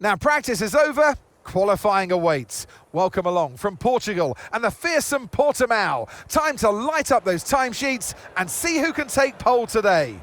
Now practice is over, qualifying awaits. Welcome along from Portugal and the fearsome Portimao. Time to light up those timesheets and see who can take pole today.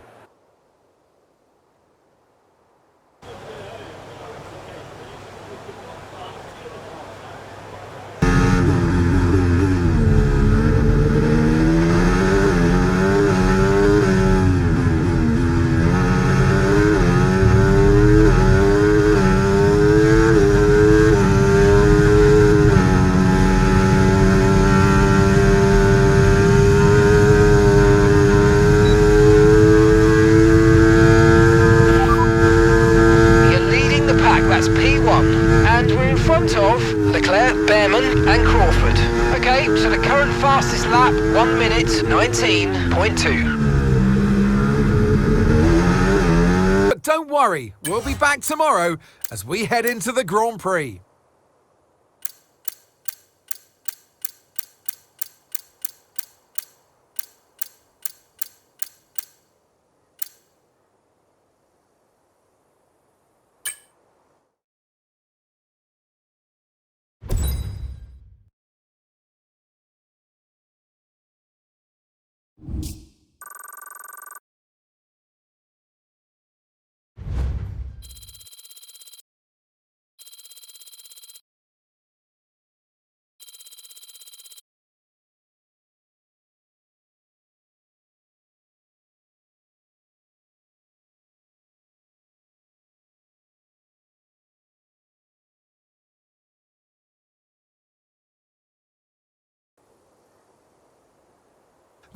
Okay, so the current fastest lap, 1 minute 19.2. But don't worry, we'll be back tomorrow as we head into the Grand Prix.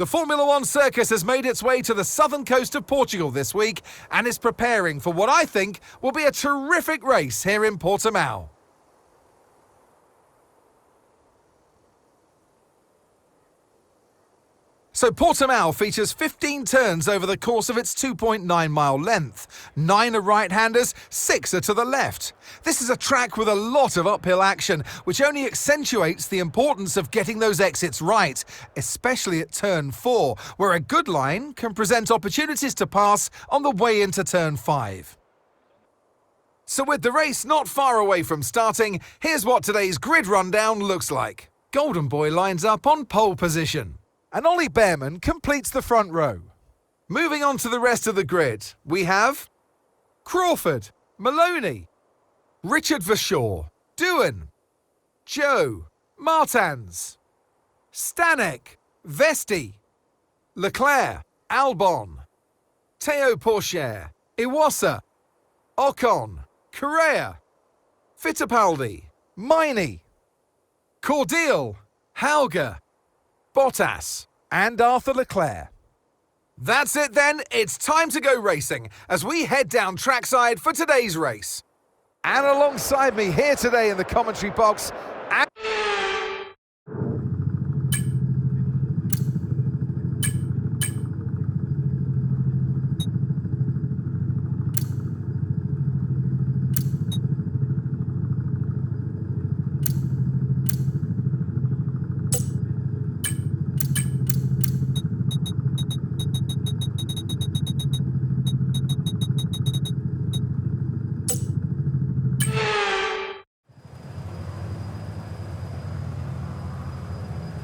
The Formula One circus has made its way to the southern coast of Portugal this week and is preparing for what I think will be a terrific race here in Portimao. So Portimao features 15 turns over the course of its 2.9-mile length. 9 are right-handers, 6 are to the left. This is a track with a lot of uphill action, which only accentuates the importance of getting those exits right, especially at turn 4, where a good line can present opportunities to pass on the way into turn 5. So with the race not far away from starting, here's what today's grid rundown looks like. Golden Boy lines up on pole position, and Ollie Bearman completes the front row. Moving on to the rest of the grid, we have Crawford, Maloney, Richard Verschoor, Doohan, Joe, Martins, Stanek, Vesti, Leclerc, Albon, Teo Pourchaire, Iwasa, Ocon, Correa, Fittipaldi, Miney, Cordial, Hauger, Bottas and Arthur Leclerc. That's it then, it's time to go racing as we head down trackside for today's race. And alongside me here today in the commentary box,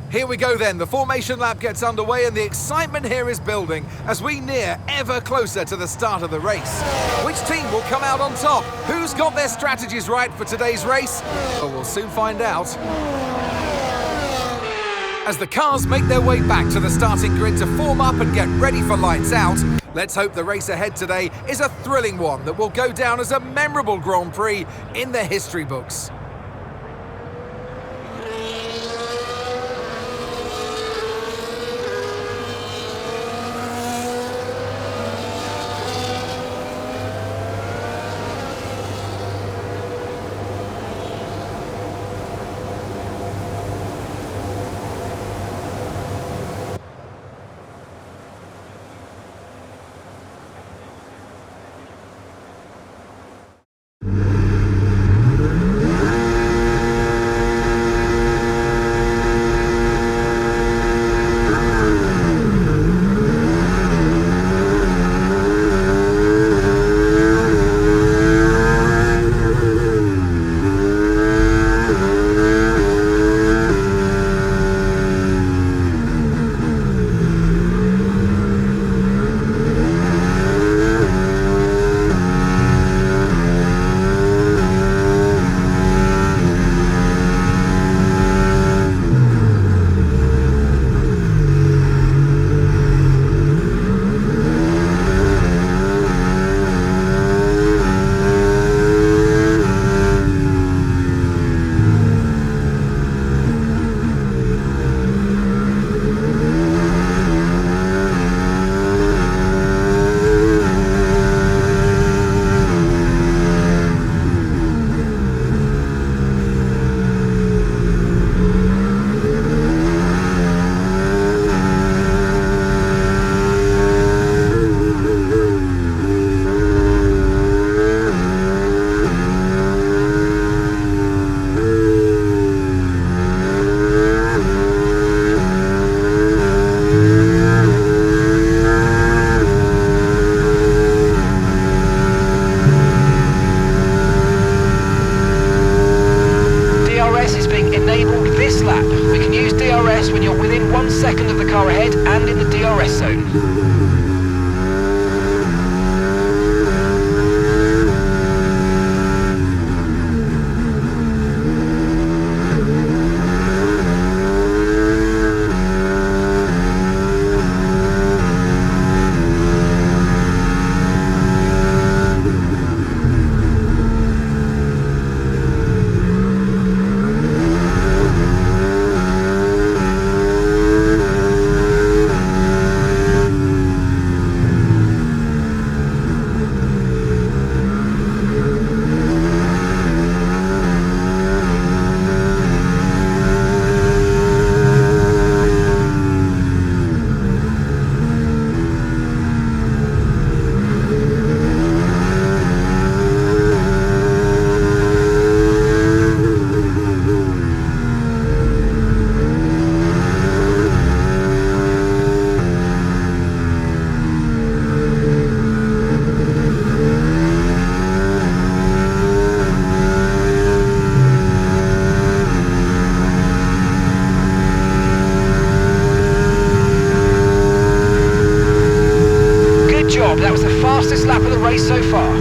here we go then, the formation lap gets underway and the excitement here is building as we near ever closer to the start of the race. Which team will come out on top? Who's got their strategies right for today's race? Well, we'll soon find out. As the cars make their way back to the starting grid to form up and get ready for lights out, let's hope the race ahead today is a thrilling one that will go down as a memorable Grand Prix in the history books. second of the car ahead and in the DRS zone. That was the fastest lap of the race so far.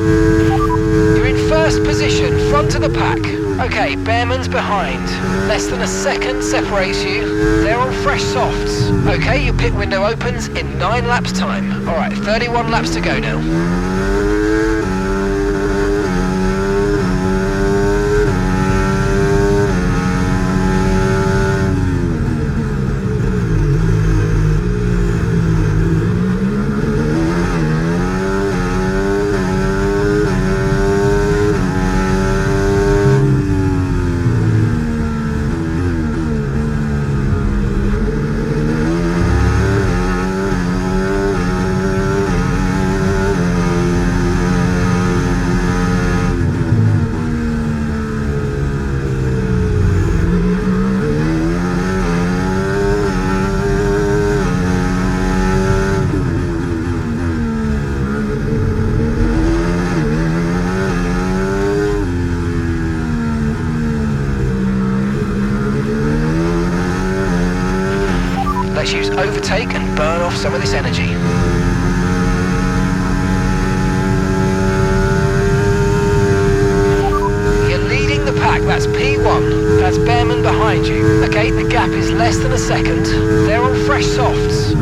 You're in first position, front of the pack. Okay, Behrman's behind. Less than a second separates you. They're on fresh softs. Okay, your pit window opens in 9 laps time. Alright, 31 laps to go now. Let's use overtake and burn off some of this energy. You're leading the pack, that's P1. That's Behrman behind you. Okay, the gap is less than a second. They're on fresh softs.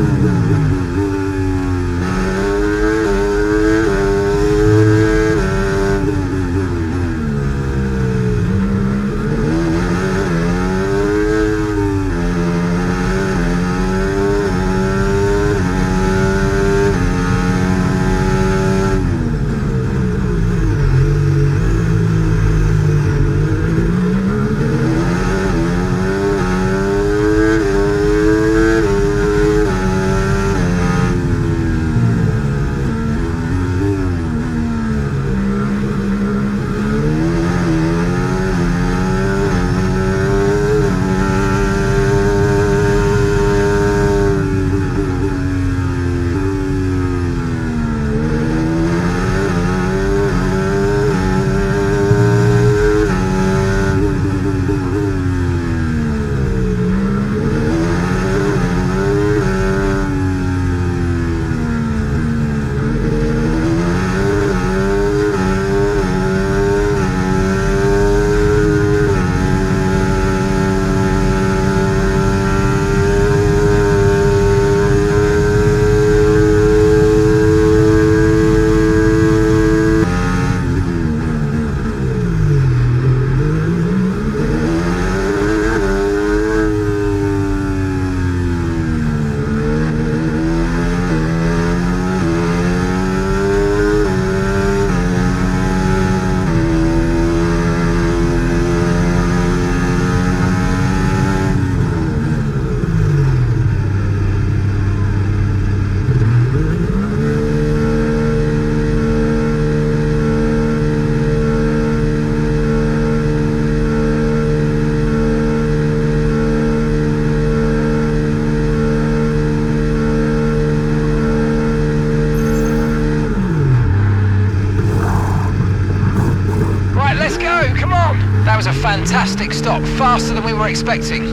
That was a fantastic stop, faster than we were expecting.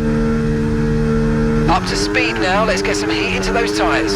Up to speed now, let's get some heat into those tyres.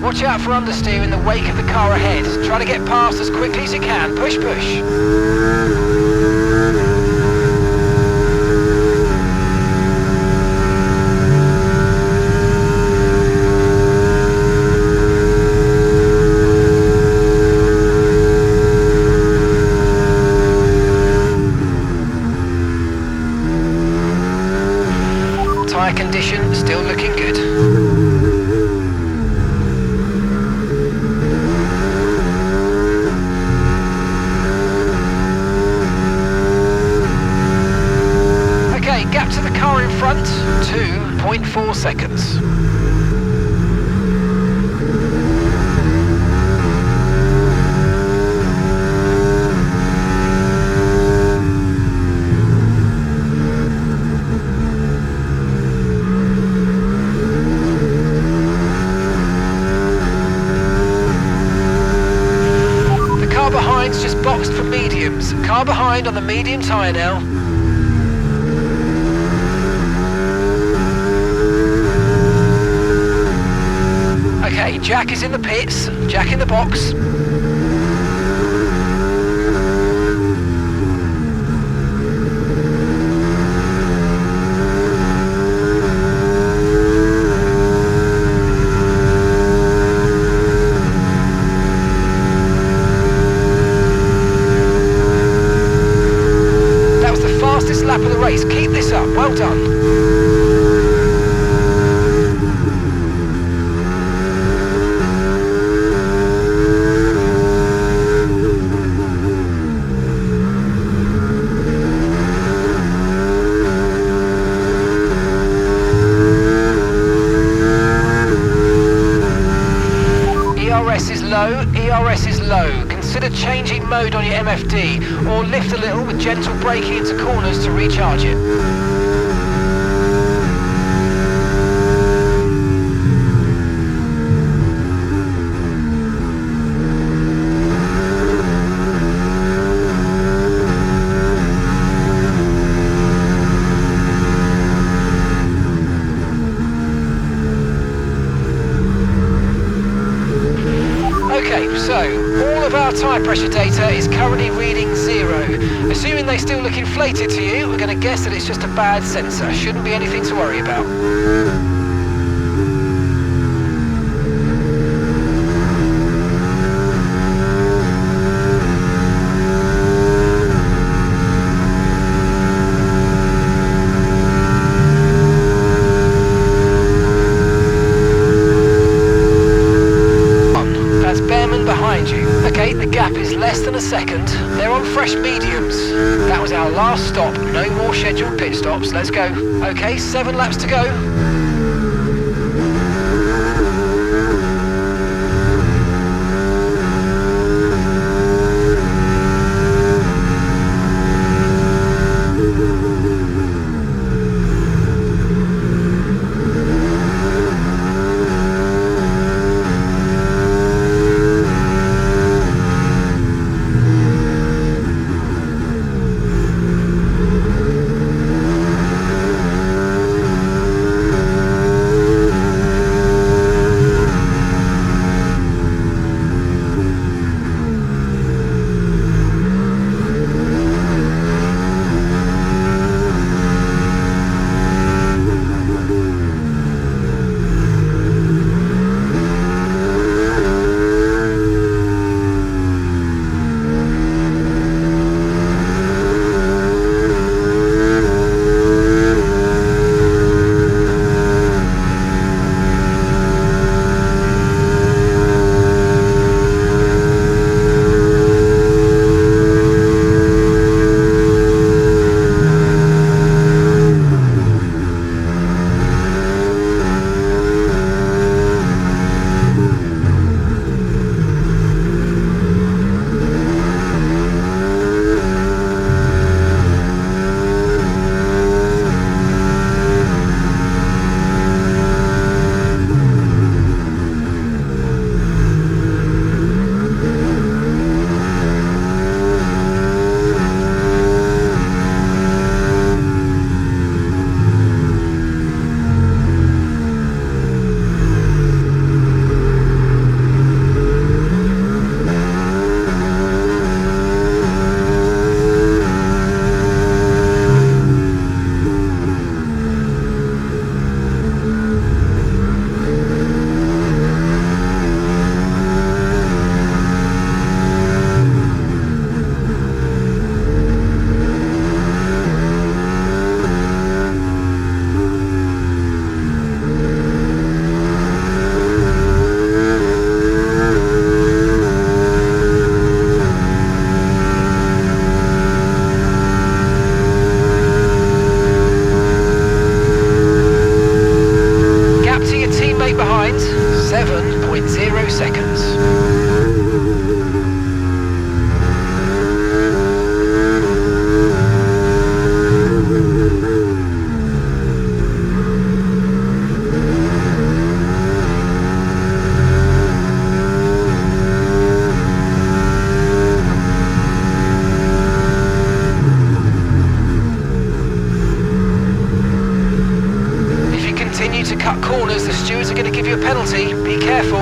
Watch out for understeer in the wake of the car ahead. Try to get past as quickly as you can. Push, push. Tyre condition still looking good. Gap to the car in front, 2.4 seconds. The car behind's just boxed for mediums. Car behind on the medium tyre now. Okay, Jack is in the pits, Jack in the box. That was the fastest lap of the race. Keep this up, well done. ERS is low. Consider changing mode on your MFD or lift a little with gentle braking into corners to recharge it. Okay, so all of our tyre pressure data is currently reading 0. Assuming they still look inflated to you, we're going to guess that it's just a bad sensor. Shouldn't be anything to worry about. Okay, the gap is less than a second. They're on fresh mediums. That was our last stop. No more scheduled pit stops. Let's go. Okay, 7 laps to go. cut corners, the stewards are going to give you a penalty. Be careful.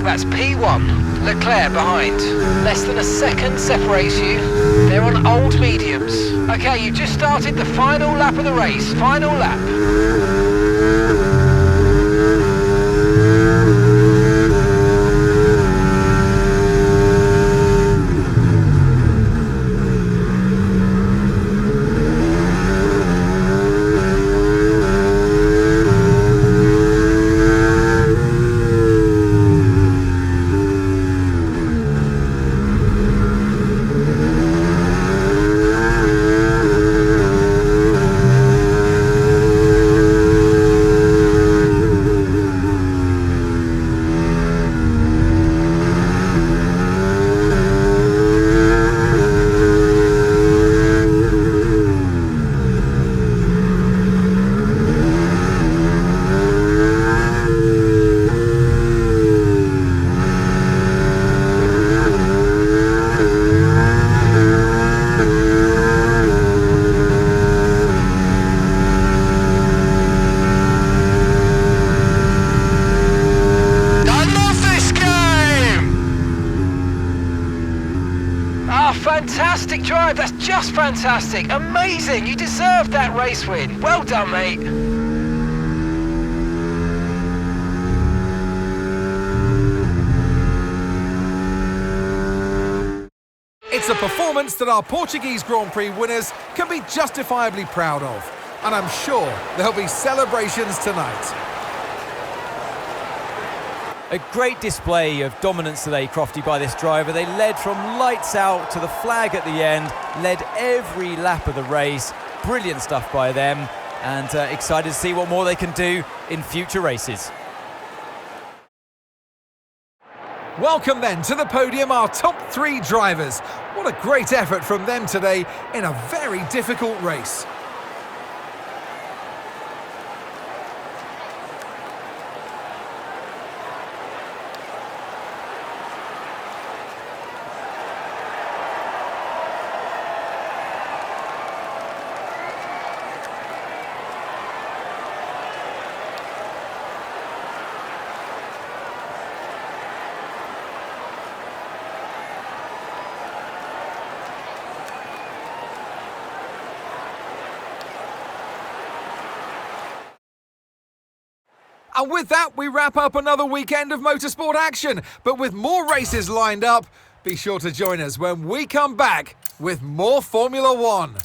That's P1, Leclerc behind. Less than a second separates you. They're on old mediums. Okay, you've just started the final lap of the race. Final lap. Fantastic drive, that's just fantastic, amazing, you deserved that race win, well done mate. It's a performance that our Portuguese Grand Prix winners can be justifiably proud of, and I'm sure there'll be celebrations tonight. A great display of dominance today, Crofty, by this driver. They led from lights out to the flag at the end, led every lap of the race. Brilliant stuff by them, and excited to see what more they can do in future races. Welcome then to the podium, our top three drivers. What a great effort from them today in a very difficult race. And with that, we wrap up another weekend of motorsport action. But with more races lined up, be sure to join us when we come back with more Formula One.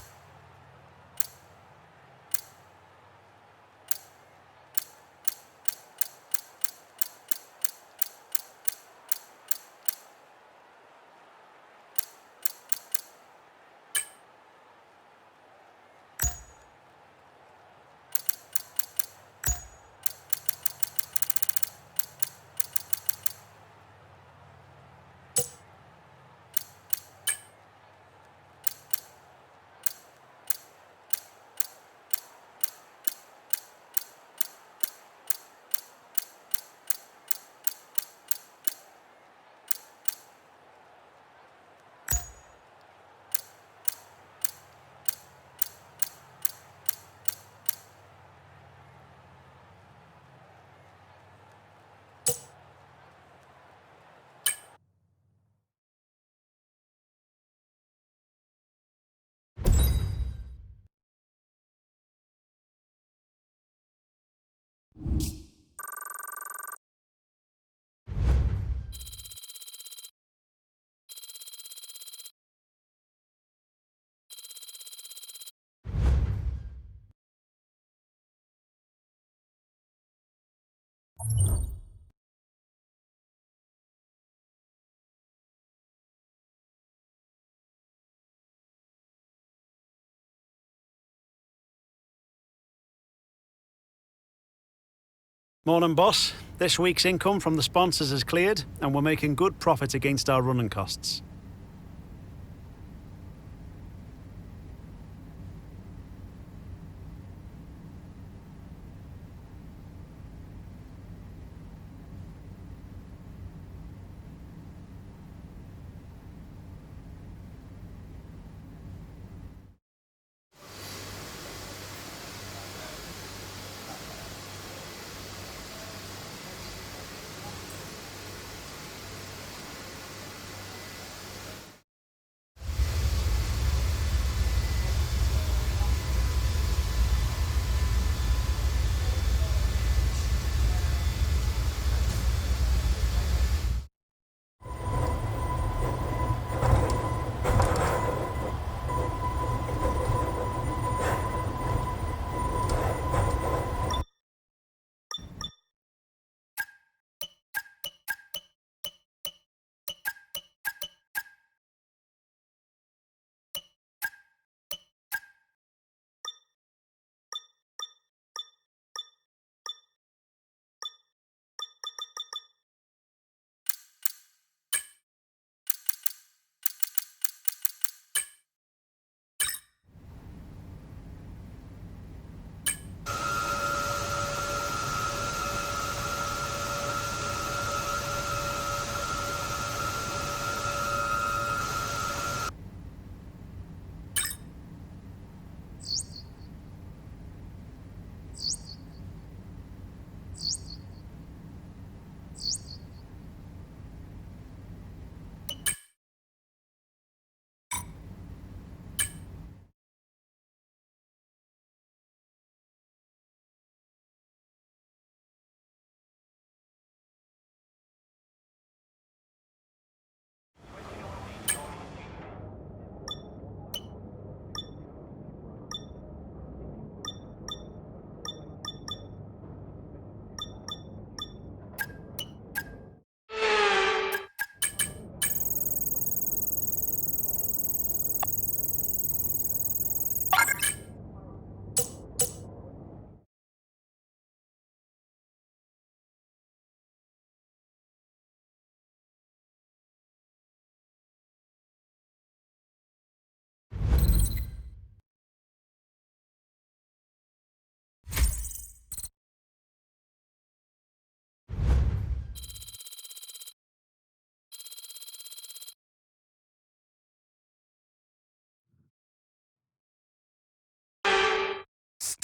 Morning, boss. This week's income from the sponsors is cleared and we're making good profit against our running costs.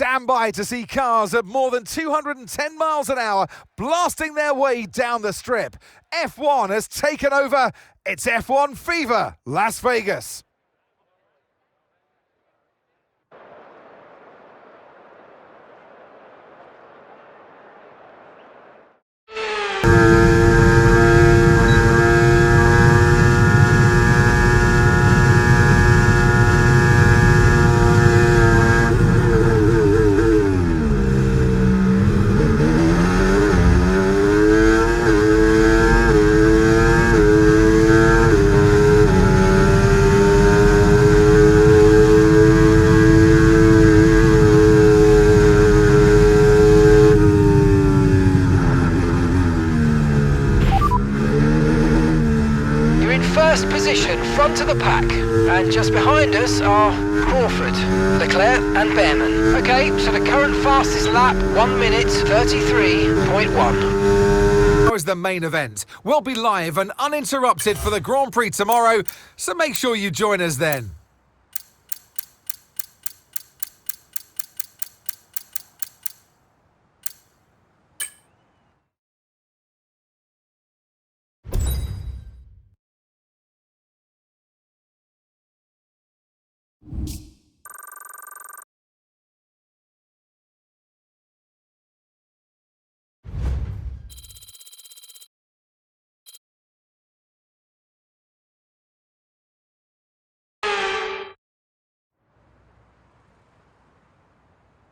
Stand by to see cars at more than 210 miles an hour blasting their way down the strip. F1 has taken over. It's F1 Fever, Las Vegas. First position, front of the pack, and just behind us are Crawford, Leclerc and Behrman. Okay, so the current fastest lap, 1 minute 33.1. Now is the main event. We'll be live and uninterrupted for the Grand Prix tomorrow, so make sure you join us then.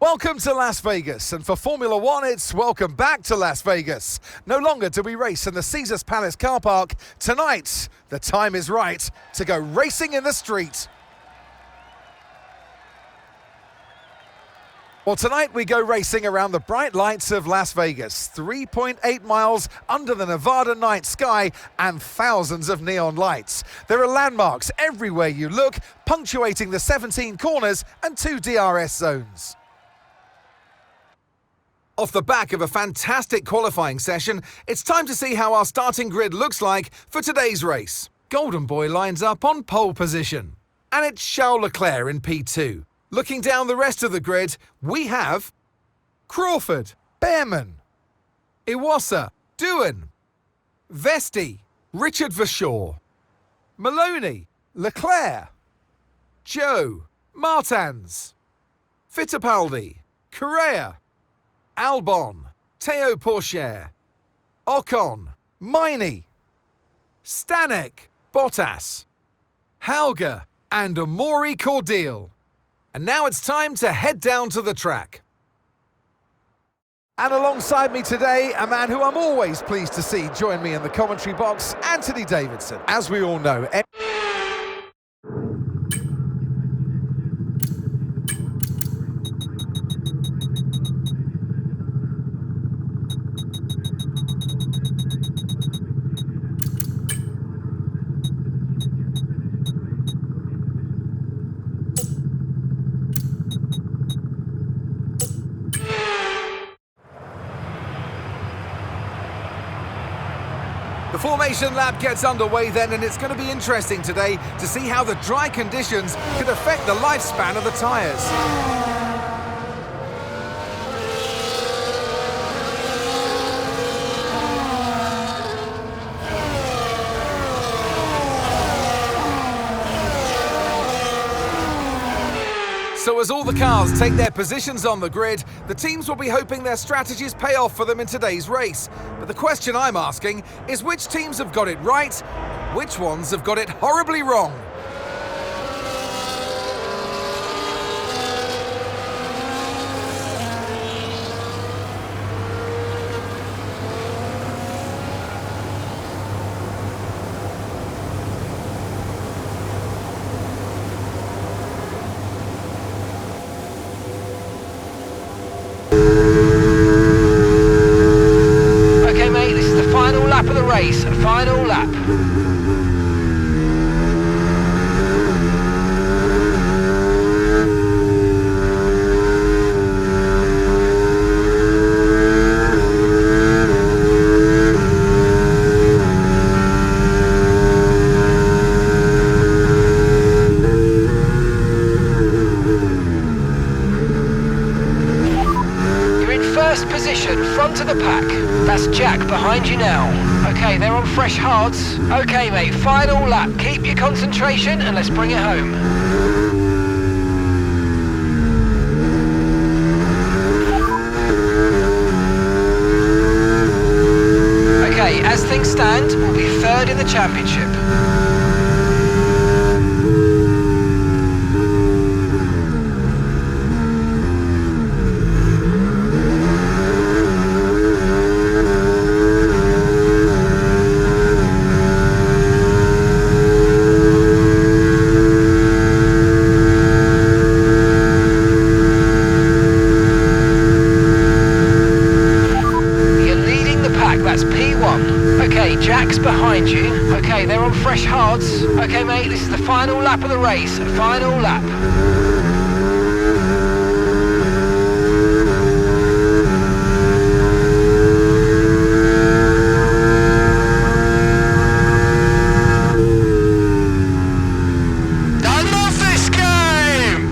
Welcome to Las Vegas, and for Formula One, it's welcome back to Las Vegas. No longer do we race in the Caesars Palace car park. Tonight, the time is right to go racing in the street. Well, tonight we go racing around the bright lights of Las Vegas. 3.8 miles under the Nevada night sky and thousands of neon lights. There are landmarks everywhere you look, punctuating the 17 corners and 2 DRS zones. Off the back of a fantastic qualifying session, it's time to see how our starting grid looks like for today's race. Golden Boy lines up on pole position. And it's Charles Leclerc in P2. Looking down the rest of the grid, we have Crawford, Behrman, Iwasa, Doohan, Vesti, Richard Verschoor, Maloney, Leclerc, Joe, Martins, Fittipaldi, Correa, Albon, Théo Pourchaire, Ocon, Miney, Stanek, Bottas, Hauger and Amaury Cordial. And now it's time to head down to the track. And alongside me today, a man who I'm always pleased to see join me in the commentary box, Anthony Davidson. As we all know... The formation lap gets underway then, and it's going to be interesting today to see how the dry conditions could affect the lifespan of the tyres. So as all the cars take their positions on the grid, the teams will be hoping their strategies pay off for them in today's race. But the question I'm asking is which teams have got it right, which ones have got it horribly wrong? Of the race, final lap. You're in first position, front of the pack. That's Jack behind you now. Okay, they're on fresh hards. Okay, mate, final lap. Keep your concentration and let's bring it home. Okay, as things stand, we'll be third in the championship. Jack's behind you. Okay, they're on fresh hards. Okay, mate, this is the final lap of the race. Final lap. I love this game!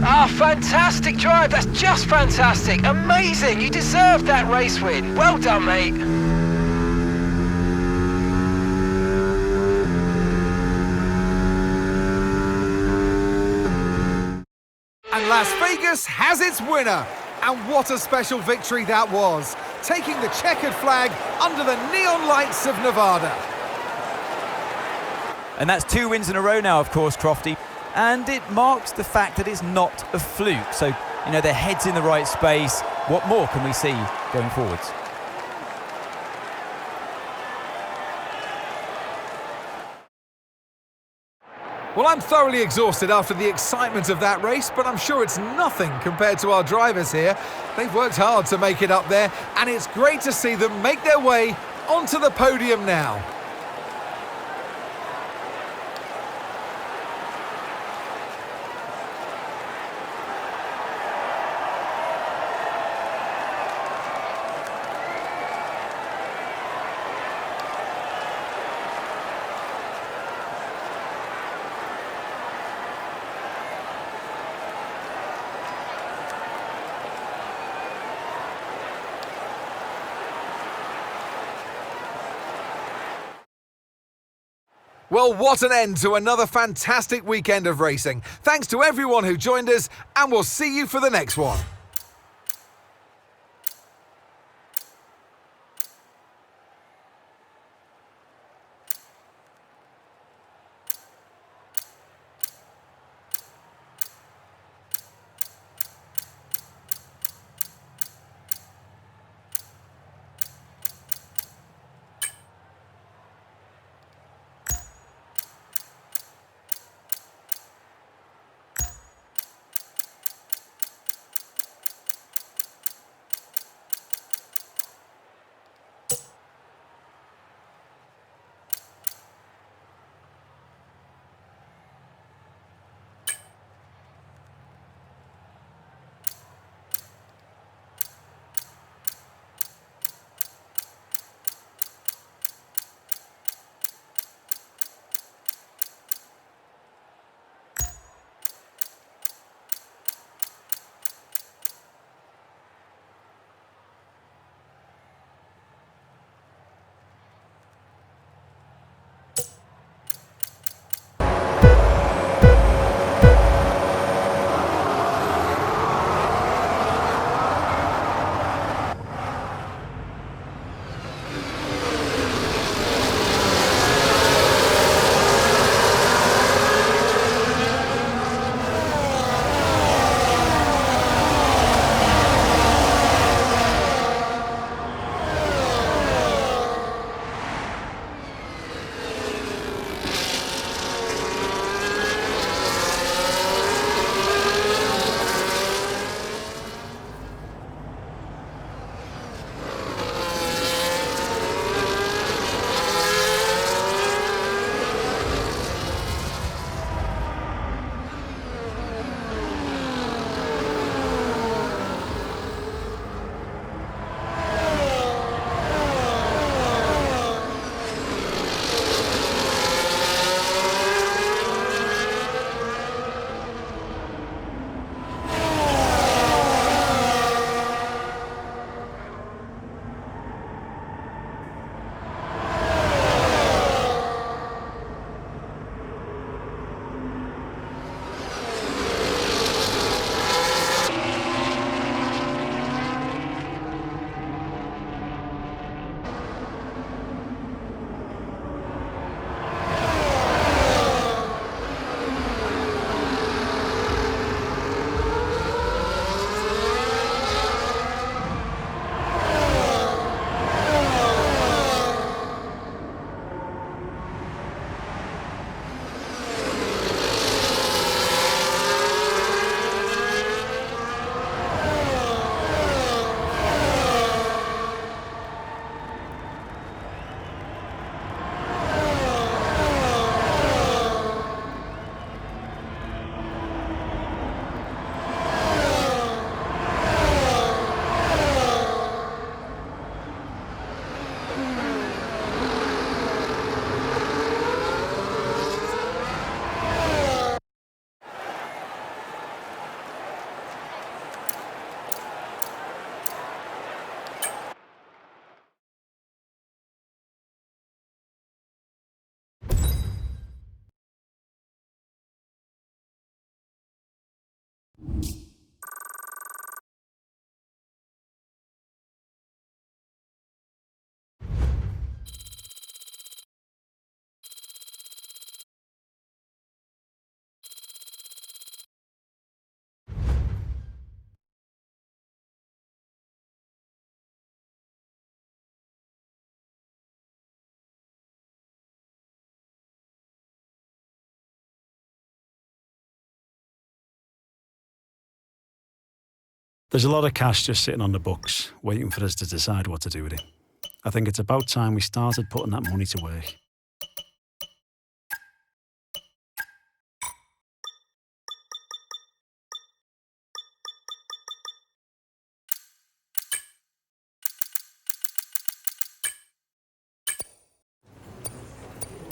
Ah, fantastic drive. That's just fantastic. Amazing. You deserved that race win. Well done, mate. And Las Vegas has its winner. And what a special victory that was, taking the checkered flag under the neon lights of Nevada. And that's 2 wins in a row now, of course, Crofty. And it marks the fact that it's not a fluke. So, you know, their head's in the right space. What more can we see going forwards? Well, I'm thoroughly exhausted after the excitement of that race, but I'm sure it's nothing compared to our drivers here. They've worked hard to make it up there, and it's great to see them make their way onto the podium now. Well, what an end to another fantastic weekend of racing. Thanks to everyone who joined us, and we'll see you for the next one. There's a lot of cash just sitting on the books, waiting for us to decide what to do with it. I think it's about time we started putting that money to work.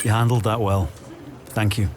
You handled that well. Thank you.